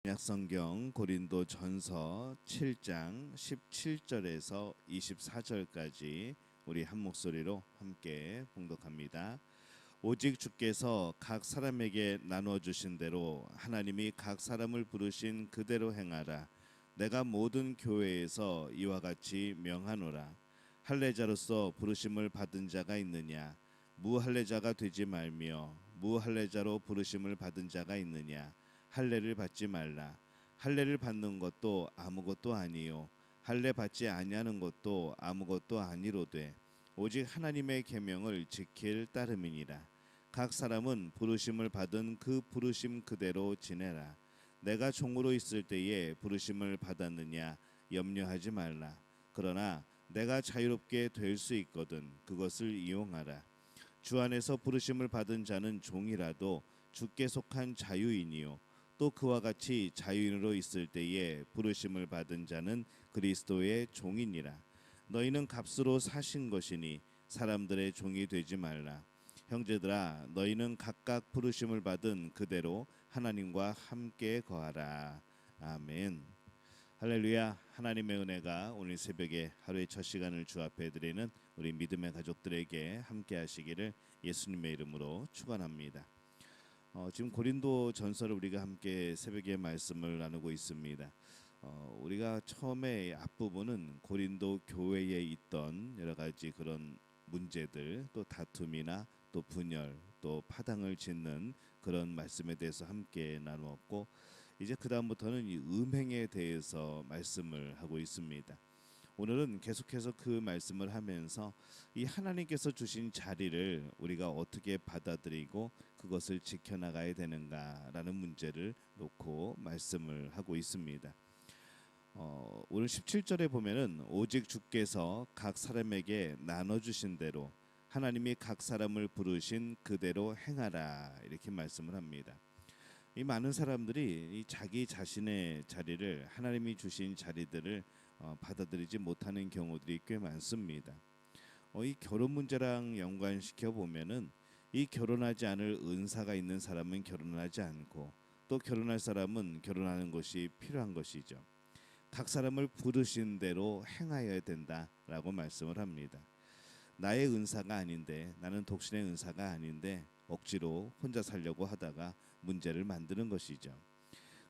약성경 고린도 전서 7장 17절에서 24절까지 우리 한 목소리로 함께 봉독합니다. 오직 주께서 각 사람에게 나누어 주신 대로 하나님이 각 사람을 부르신 그대로 행하라. 내가 모든 교회에서 이와 같이 명하노라. 할례자로서 부르심을 받은 자가 있느냐? 무할례자가 되지 말며 무할례자로 부르심을 받은 자가 있느냐? 할례를 받지 말라. 할례를 받는 것도 아무것도 아니요 할례 받지 아니하는 것도 아무것도 아니로되 오직 하나님의 계명을 지킬 따름이니라. 각 사람은 부르심을 받은 그 부르심 그대로 지내라. 내가 종으로 있을 때에 부르심을 받았느냐 염려하지 말라. 그러나 내가 자유롭게 될 수 있거든 그것을 이용하라. 주 안에서 부르심을 받은 자는 종이라도 주께 속한 자유인이요 또 그와 같이 자유인으로 있을 때에 부르심을 받은 자는 그리스도의 종이니라. 너희는 값으로 사신 것이니 사람들의 종이 되지 말라. 형제들아 너희는 각각 부르심을 받은 그대로 하나님과 함께 거하라. 아멘. 할렐루야. 하나님의 은혜가 오늘 새벽에 하루의 첫 시간을 주 앞에 드리는 우리 믿음의 가족들에게 함께 하시기를 예수님의 이름으로 축원합니다. 지금 고린도 전서를 우리가 함께 새벽에 말씀을 나누고 있습니다. 우리가 처음에 앞부분은 고린도 교회에 있던 여러 가지 그런 문제들, 또 다툼이나 또 분열, 또 파당을 짓는 그런 말씀에 대해서 함께 나누었고, 이제 그 다음부터는 이 음행에 대해서 말씀을 하고 있습니다. 오늘은 계속해서 그 말씀을 하면서 이 하나님께서 주신 자리를 우리가 어떻게 받아들이고 그것을 지켜나가야 되는가라는 문제를 놓고 말씀을 하고 있습니다. 오늘 17절에 보면은 오직 주께서 각 사람에게 나눠주신 대로 하나님이 각 사람을 부르신 그대로 행하라 이렇게 말씀을 합니다. 이 많은 사람들이 이 자기 자신의 자리를 하나님이 주신 자리들을 받아들이지 못하는 경우들이 꽤 많습니다. 이 결혼 문제랑 연관시켜 보면은 이 결혼하지 않을 은사가 있는 사람은 결혼하지 않고 또 결혼할 사람은 결혼하는 것이 필요한 것이죠. 각 사람을 부르신 대로 행하여야 된다라고 말씀을 합니다. 나의 은사가 아닌데 나는 독신의 은사가 아닌데 억지로 혼자 살려고 하다가 문제를 만드는 것이죠.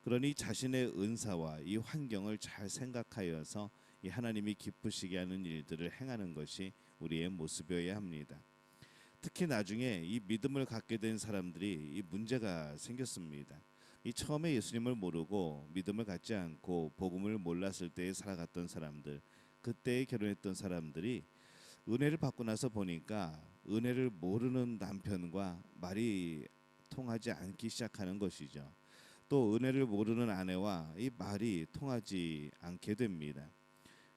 그러니 자신의 은사와 이 환경을 잘 생각하여서 이 하나님이 기쁘시게 하는 일들을 행하는 것이 우리의 모습이어야 합니다. 특히 나중에 이 믿음을 갖게 된 사람들이 이 문제가 생겼습니다. 이 처음에 예수님을 모르고 믿음을 갖지 않고 복음을 몰랐을 때에 살아갔던 사람들, 그때에 결혼했던 사람들이 은혜를 받고 나서 보니까 은혜를 모르는 남편과 말이 통하지 않기 시작하는 것이죠. 또 은혜를 모르는 아내와 이 말이 통하지 않게 됩니다.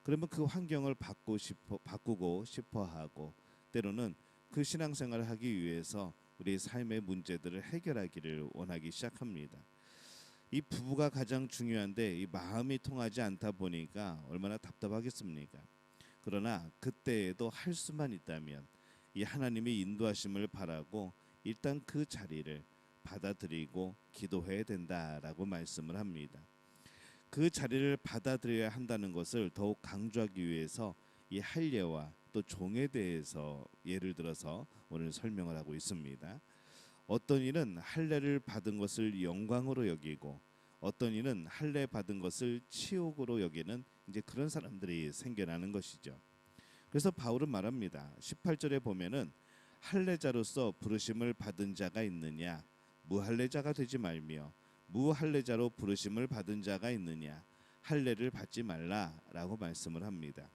그러면 그 환경을 바꾸고 싶어 하고 때로는 그 신앙생활을 하기 위해서 우리 삶의 문제들을 해결하기를 원하기 시작합니다. 이 부부가 가장 중요한데 이 마음이 통하지 않다 보니까 얼마나 답답하겠습니까? 그러나 그때에도 할 수만 있다면 이 하나님의 인도하심을 바라고 일단 그 자리를 받아들이고 기도해야 된다라고 말씀을 합니다. 그 자리를 받아들여야 한다는 것을 더욱 강조하기 위해서 이 할례와 또 종에 대해서 예를 들어서 오늘 설명을 하고 있습니다. 어떤 이는 할례를 받은 것을 영광으로 여기고 어떤 이는 할례 받은 것을 치욕으로 여기는 이제 그런 사람들이 생겨나는 것이죠. 그래서 바울은 말합니다. 18절에 보면은 할례자로서 부르심을 받은 자가 있느냐 무할례자가 되지 말며 무할례자로 부르심을 받은 자가 있느냐 할례를 받지 말라라고 말씀을 합니다.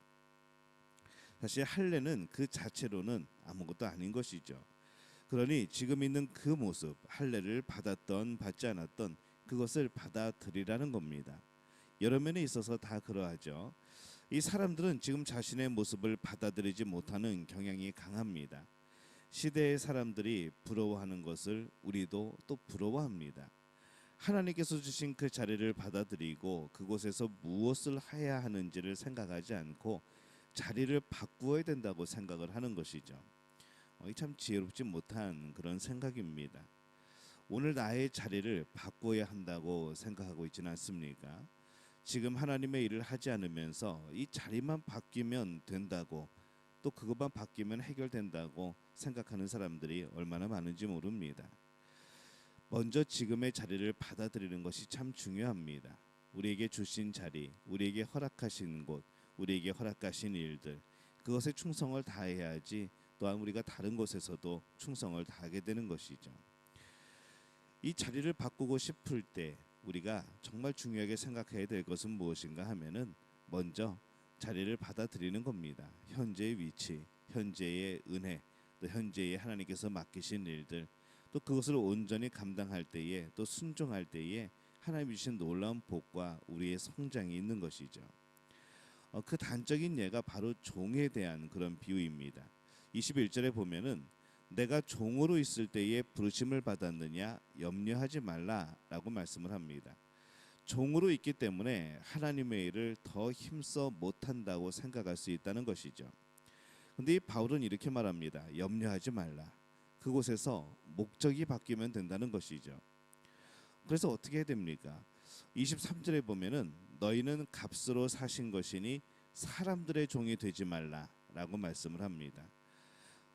사실 할례는 그 자체로는 아무것도 아닌 것이죠. 그러니 지금 있는 그 모습 할례를 받았던 받지 않았던 그것을 받아들이라는 겁니다. 여러 면에 있어서 다 그러하죠. 이 사람들은 지금 자신의 모습을 받아들이지 못하는 경향이 강합니다. 시대의 사람들이 부러워하는 것을 우리도 또 부러워합니다. 하나님께서 주신 그 자리를 받아들이고 그곳에서 무엇을 해야 하는지를 생각하지 않고 자리를 바꾸어야 된다고 생각을 하는 것이죠. 참 지혜롭지 못한 그런 생각입니다. 오늘 나의 자리를 바꿔야 한다고 생각하고 있지는 않습니까? 지금 하나님의 일을 하지 않으면서 이 자리만 바뀌면 된다고, 또 그것만 바뀌면 해결된다고 생각하는 사람들이 얼마나 많은지 모릅니다. 먼저 지금의 자리를 받아들이는 것이 참 중요합니다. 우리에게 주신 자리, 우리에게 허락하신 곳, 우리에게 허락하신 일들, 그것에 충성을 다해야지 또한 우리가 다른 곳에서도 충성을 다하게 되는 것이죠. 이 자리를 바꾸고 싶을 때 우리가 정말 중요하게 생각해야 될 것은 무엇인가 하면은 먼저 자리를 받아들이는 겁니다. 현재의 위치, 현재의 은혜, 또 현재의 하나님께서 맡기신 일들, 또 그것을 온전히 감당할 때에, 또 순종할 때에 하나님이 주신 놀라운 복과 우리의 성장이 있는 것이죠. 그 단적인 예가 바로 종에 대한 그런 비유입니다. 21절에 보면은 내가 종으로 있을 때에 부르심을 받았느냐 염려하지 말라라고 말씀을 합니다. 종으로 있기 때문에 하나님의 일을 더 힘써 못한다고 생각할 수 있다는 것이죠. 근데 이 바울은 이렇게 말합니다. 염려하지 말라. 그곳에서 목적이 바뀌면 된다는 것이죠. 그래서 어떻게 해야 됩니까? 23절에 보면은 너희는 값으로 사신 것이니 사람들의 종이 되지 말라라고 말씀을 합니다.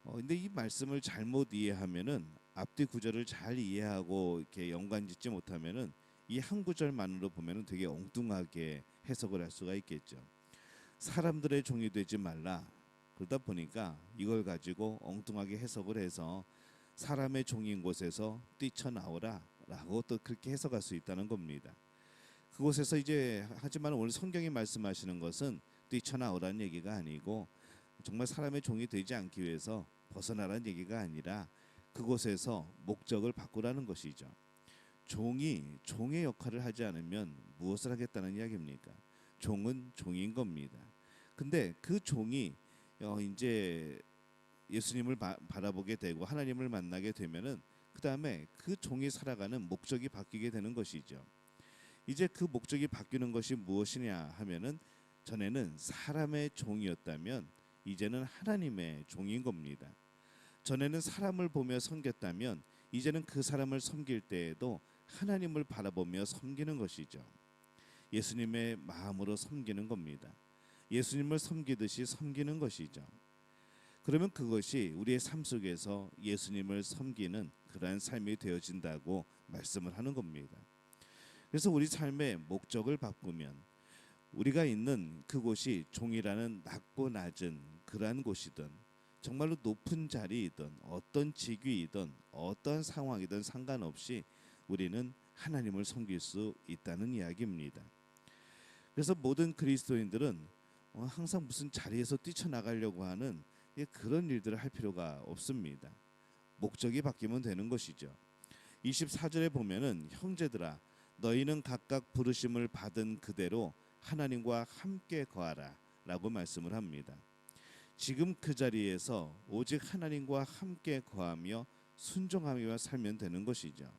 근데 이 말씀을 잘못 이해하면은 앞뒤 구절을 잘 이해하고 이렇게 연관짓지 못하면은 이 한 구절만으로 보면은 되게 엉뚱하게 해석을 할 수가 있겠죠. 사람들의 종이 되지 말라. 그러다 보니까 이걸 가지고 엉뚱하게 해석을 해서 사람의 종인 곳에서 뛰쳐나오라라고 또 그렇게 해석할 수 있다는 겁니다. 그곳에서 이제 하지만 오늘 성경이 말씀하시는 것은 뛰쳐나오라는 얘기가 아니고 정말 사람의 종이 되지 않기 위해서 벗어나라는 얘기가 아니라 그곳에서 목적을 바꾸라는 것이죠. 종이 종의 역할을 하지 않으면 무엇을 하겠다는 이야기입니까? 종은 종인 겁니다. 근데 그 종이 이제 예수님을 바라보게 되고 하나님을 만나게 되면은 그 다음에 그 종이 살아가는 목적이 바뀌게 되는 것이죠. 이제 그 목적이 바뀌는 것이 무엇이냐 하면은 전에는 사람의 종이었다면 이제는 하나님의 종인 겁니다. 전에는 사람을 보며 섬겼다면 이제는 그 사람을 섬길 때에도 하나님을 바라보며 섬기는 것이죠. 예수님의 마음으로 섬기는 겁니다. 예수님을 섬기듯이 섬기는 것이죠. 그러면 그것이 우리의 삶 속에서 예수님을 섬기는 그러한 삶이 되어진다고 말씀을 하는 겁니다. 그래서 우리 삶의 목적을 바꾸면 우리가 있는 그곳이 종이라는 낮고 낮은 그러한 곳이든 정말로 높은 자리이든 어떤 직위이든 어떤 상황이든 상관없이 우리는 하나님을 섬길 수 있다는 이야기입니다. 그래서 모든 그리스도인들은 항상 무슨 자리에서 뛰쳐나가려고 하는 그런 일들을 할 필요가 없습니다. 목적이 바뀌면 되는 것이죠. 24절에 보면은 형제들아 너희는 각각 부르심을 받은 그대로 하나님과 함께 거하라 라고 말씀을 합니다. 지금 그 자리에서 오직 하나님과 함께 거하며 순종하며 살면 되는 것이죠.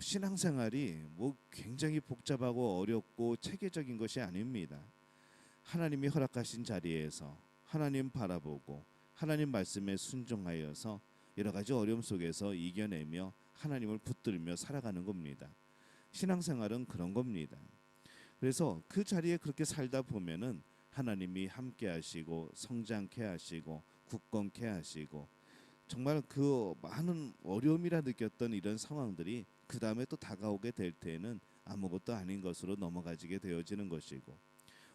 신앙생활이 뭐 굉장히 복잡하고 어렵고 체계적인 것이 아닙니다. 하나님이 허락하신 자리에서 하나님 바라보고 하나님 말씀에 순종하여서 여러 가지 어려움 속에서 이겨내며 하나님을 붙들며 살아가는 겁니다. 신앙생활은 그런 겁니다. 그래서 그 자리에 그렇게 살다 보면은 하나님이 함께 하시고 성장케 하시고 굳건케 하시고 정말 그 많은 어려움이라 느꼈던 이런 상황들이 그 다음에 또 다가오게 될 때에는 아무것도 아닌 것으로 넘어가지게 되어지는 것이고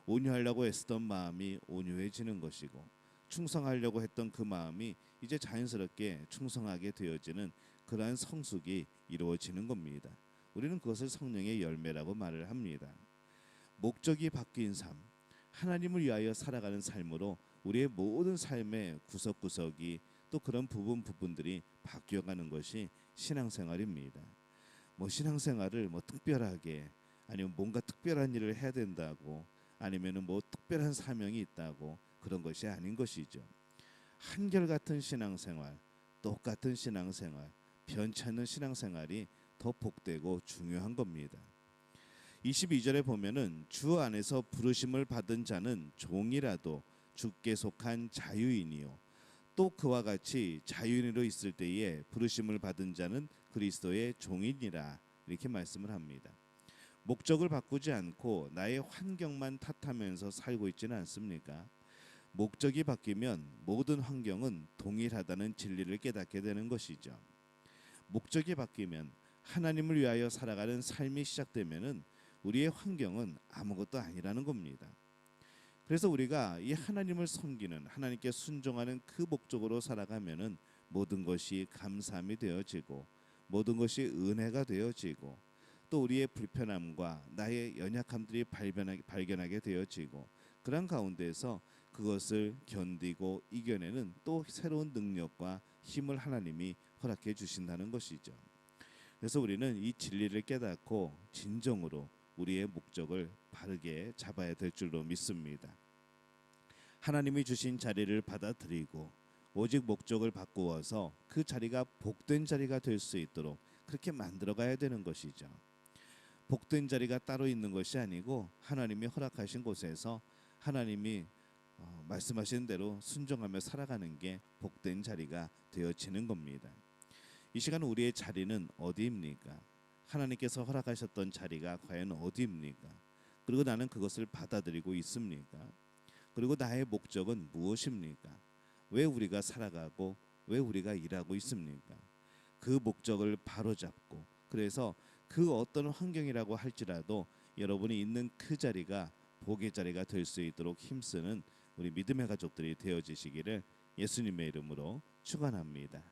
온유하려고 애쓰던 마음이 온유해지는 것이고 충성하려고 했던 그 마음이 이제 자연스럽게 충성하게 되어지는 그러한 성숙이 이루어지는 겁니다. 우리는 그것을 성령의 열매라고 말을 합니다. 목적이 바뀐 삶, 하나님을 위하여 살아가는 삶으로 우리의 모든 삶의 구석구석이 또 그런 부분들이 바뀌어가는 것이 신앙생활입니다. 뭐 신앙생활을 뭐 특별하게 아니면 뭔가 특별한 일을 해야 된다고 아니면은 뭐 특별한 사명이 있다고 그런 것이 아닌 것이죠. 한결같은 신앙생활, 똑같은 신앙생활, 변치 않는 신앙생활이 더 복되고 중요한 겁니다. 22절에 보면은 주 안에서 부르심을 받은 자는 종이라도 주께 속한 자유인이요 또 그와 같이 자유인으로 있을 때에 부르심을 받은 자는 그리스도의 종이니라 이렇게 말씀을 합니다. 목적을 바꾸지 않고 나의 환경만 탓하면서 살고 있지는 않습니까? 목적이 바뀌면 모든 환경은 동일하다는 진리를 깨닫게 되는 것이죠. 목적이 바뀌면 하나님을 위하여 살아가는 삶이 시작되면은 우리의 환경은 아무것도 아니라는 겁니다. 그래서 우리가 이 하나님을 섬기는 하나님께 순종하는 그 목적으로 살아가면은 모든 것이 감사함이 되어지고 모든 것이 은혜가 되어지고 또 우리의 불편함과 나의 연약함들이 발견하게 되어지고 그런 가운데서 그것을 견디고 이겨내는 또 새로운 능력과 힘을 하나님이 허락해 주신다는 것이죠. 그래서 우리는 이 진리를 깨닫고 진정으로 우리의 목적을 바르게 잡아야 될 줄로 믿습니다. 하나님이 주신 자리를 받아들이고 오직 목적을 바꾸어서 그 자리가 복된 자리가 될 수 있도록 그렇게 만들어 가야 되는 것이죠. 복된 자리가 따로 있는 것이 아니고 하나님이 허락하신 곳에서 하나님이 말씀하신 대로 순종하며 살아가는 게 복된 자리가 되어지는 겁니다. 이 시간 우리의 자리는 어디입니까? 하나님께서 허락하셨던 자리가 과연 어디입니까? 그리고 나는 그것을 받아들이고 있습니까? 그리고 나의 목적은 무엇입니까? 왜 우리가 살아가고 왜 우리가 일하고 있습니까? 그 목적을 바로잡고 그래서 그 어떤 환경이라고 할지라도 여러분이 있는 그 자리가 복의 자리가 될 수 있도록 힘쓰는 우리 믿음의 가족들이 되어지시기를 예수님의 이름으로 축원합니다.